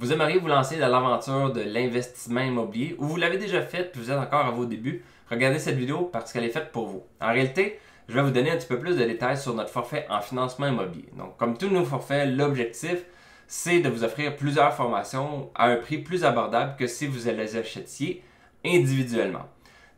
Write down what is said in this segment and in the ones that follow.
Vous aimeriez vous lancer dans l'aventure de l'investissement immobilier ou vous l'avez déjà fait puis vous êtes encore à vos débuts, regardez cette vidéo parce qu'elle est faite pour vous. En réalité, je vais vous donner un petit peu plus de détails sur notre forfait en financement immobilier. Donc, comme tous nos forfaits, l'objectif, c'est de vous offrir plusieurs formations à un prix plus abordable que si vous les achetiez individuellement.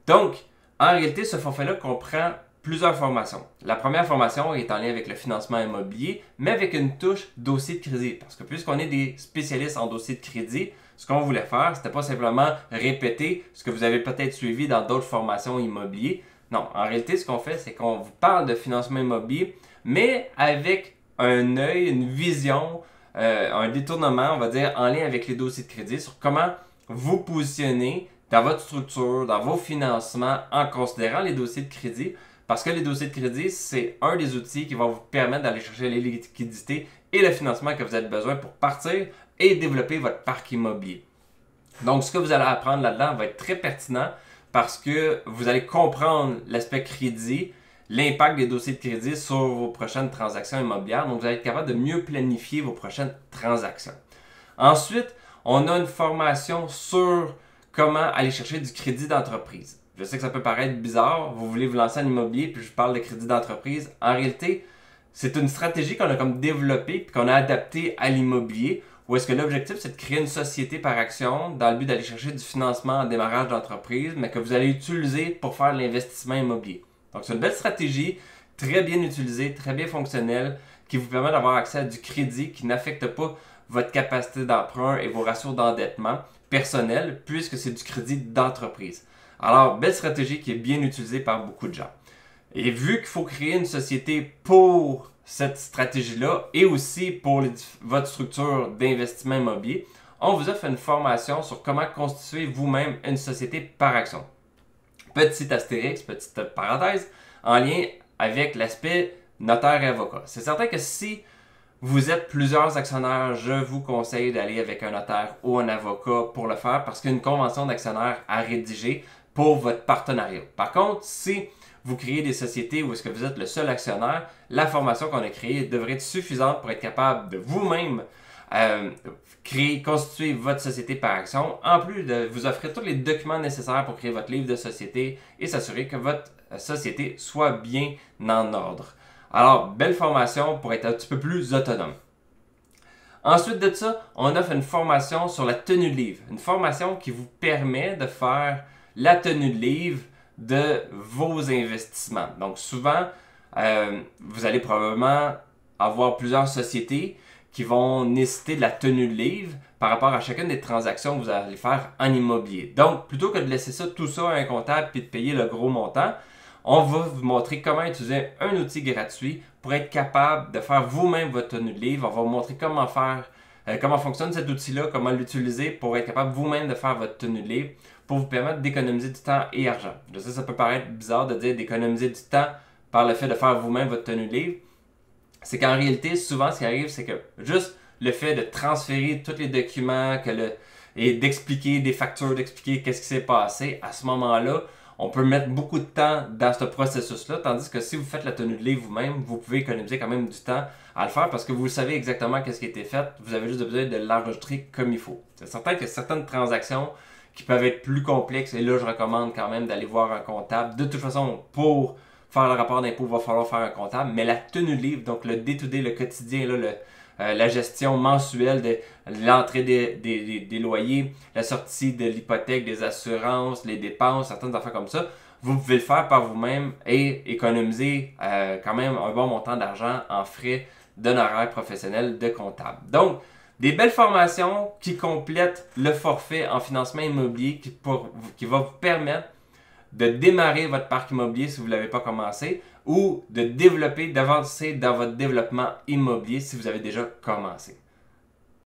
Donc, en réalité, ce forfait-là comprend plusieurs formations. La première formation est en lien avec le financement immobilier, mais avec une touche dossier de crédit. Parce que puisqu'on est des spécialistes en dossier de crédit, ce qu'on voulait faire, c'était pas simplement répéter ce que vous avez peut-être suivi dans d'autres formations immobilières. Non, en réalité, ce qu'on fait, c'est qu'on vous parle de financement immobilier, mais avec un œil, une vision, un détournement, on va dire, en lien avec les dossiers de crédit sur comment vous positionner dans votre structure, dans vos financements, en considérant les dossiers de crédit. Parce que les dossiers de crédit, c'est un des outils qui va vous permettre d'aller chercher les liquidités et le financement que vous avez besoin pour partir et développer votre parc immobilier. Donc, ce que vous allez apprendre là-dedans va être très pertinent parce que vous allez comprendre l'aspect crédit, l'impact des dossiers de crédit sur vos prochaines transactions immobilières. Donc, vous allez être capable de mieux planifier vos prochaines transactions. Ensuite, on a une formation sur comment aller chercher du crédit d'entreprise. Je sais que ça peut paraître bizarre, vous voulez vous lancer en immobilier, puis je parle de crédit d'entreprise. En réalité, c'est une stratégie qu'on a comme développée, puis qu'on a adaptée à l'immobilier, où est-ce que l'objectif, c'est de créer une société par action dans le but d'aller chercher du financement en démarrage d'entreprise, mais que vous allez utiliser pour faire l'investissement immobilier. Donc, c'est une belle stratégie, très bien utilisée, très bien fonctionnelle, qui vous permet d'avoir accès à du crédit qui n'affecte pas votre capacité d'emprunt et vos ratios d'endettement personnel, puisque c'est du crédit d'entreprise. Alors, belle stratégie qui est bien utilisée par beaucoup de gens. Et vu qu'il faut créer une société pour cette stratégie-là et aussi pour votre structure d'investissement immobilier, on vous offre une formation sur comment constituer vous-même une société par action. Petit astérix, petite parenthèse, en lien avec l'aspect notaire et avocat. C'est certain que si vous êtes plusieurs actionnaires, je vous conseille d'aller avec un notaire ou un avocat pour le faire parce qu'il y a une convention d'actionnaires à rédiger pour votre partenariat. Par contre, si vous créez des sociétés où est-ce que vous êtes le seul actionnaire, la formation qu'on a créée devrait être suffisante pour être capable de vous-même constituer votre société par action, en plus de vous offrir tous les documents nécessaires pour créer votre livre de société et s'assurer que votre société soit bien en ordre. Alors, belle formation pour être un petit peu plus autonome. Ensuite de ça, on offre une formation sur la tenue de livre. Une formation qui vous permet de faire la tenue de livre de vos investissements. Donc souvent, vous allez probablement avoir plusieurs sociétés qui vont nécessiter de la tenue de livre par rapport à chacune des transactions que vous allez faire en immobilier. Donc, plutôt que de laisser tout ça à un comptable et de payer le gros montant, on va vous montrer comment utiliser un outil gratuit pour être capable de faire vous-même votre tenue de livre. On va vous montrer comment faire, comment fonctionne cet outil-là, comment l'utiliser pour être capable vous-même de faire votre tenue de livre pour vous permettre d'économiser du temps et argent. Je sais que ça peut paraître bizarre de dire d'économiser du temps par le fait de faire vous-même votre tenue de livre. C'est qu'en réalité, souvent, ce qui arrive, c'est que juste le fait de transférer tous les documents et d'expliquer des factures, d'expliquer qu'est-ce qui s'est passé, à ce moment-là, on peut mettre beaucoup de temps dans ce processus-là, tandis que si vous faites la tenue de livre vous-même, vous pouvez économiser quand même du temps à le faire parce que vous savez exactement qu'est-ce qui a été fait, vous avez juste besoin de l'enregistrer comme il faut. C'est certain qu'il y a certaines transactions qui peuvent être plus complexes et là, je recommande quand même d'aller voir un comptable. De toute façon, pour faire le rapport d'impôt, il va falloir faire un comptable, mais la tenue de livre, donc le day-to-day, le quotidien, là, la gestion mensuelle de l'entrée des loyers, la sortie de l'hypothèque, des assurances, les dépenses, certaines affaires comme ça, vous pouvez le faire par vous-même et économiser quand même un bon montant d'argent en frais d'honoraires professionnels de comptable. Donc, des belles formations qui complètent le forfait en financement immobilier qui va vous permettre de démarrer votre parc immobilier si vous ne l'avez pas commencé ou de développer, d'avancer dans votre développement immobilier si vous avez déjà commencé.